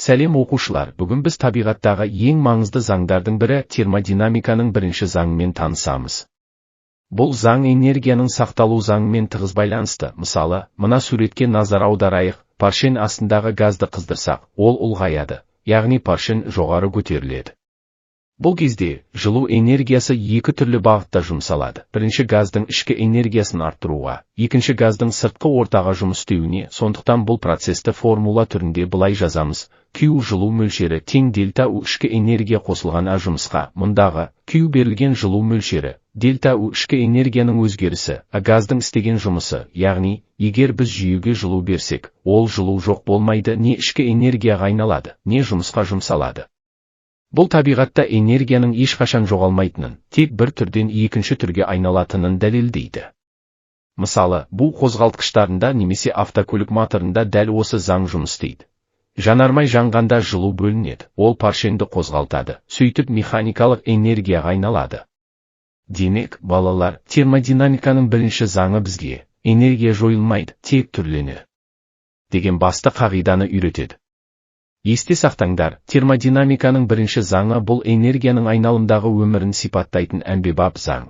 Сәлем оқушылар, бүгін біз табиғаттағы ең маңызды заңдардың бірі термодинамиканың бірінші заңымен танысамыз. Бұл заң энергияның сақталу заңымен тығыз байланысты. Мысалы, мына суретке назар аударайық, паршен астындағы газды қыздырсақ, ол ұлғаяды, яғни паршен жоғары көтеріледі. Бұл кезде, жылу энергиясы екі түрлі бағытта жұмсалады. Бірінші газдың ішкі энергиясын арттыруға, екінші газдың сыртқы ортаға жұмыс істеуіне. Сондықтан бұл процесті формула түрінде былай жазамыз. Q жылу мөлшері тең дельта U ішкі энергия қосылған А жұмысқа. Мұндағы Q берілген жылу мөлшері, дельта U ішкі энергияның өзгерісі, А газдың істеген жұмысы. Яғни, егер біз жүйеге жылу берсек, ол жылу жоқ болмайды, не ішкі энергияға айналады, не жұмысқа жұмсалады. Бұл табиғатта энергияның ешқашан жоғалмайтынын, тек бір түрден екінші түрге айналатынын дәлелдейді. Мысалы, бу қозғалтқыштарында немесе автокөлік моторында дәл осы заң жұмыс істейді. Жанармай жанғанда жылу бөлінеді, ол паршенді қозғалтады, сөйтіп механикалық энергияға айналады. Демек, балалар, термодинамиканың бірінші заңы бізге энергия жойылмайды, тек түрленеді деген басты қағиданы үйретеді. Есте сақтаңдар, термодинамиканың бірінші заңы бұл энергияның айналымдағы өмірін сипаттайтын әмбебап заң.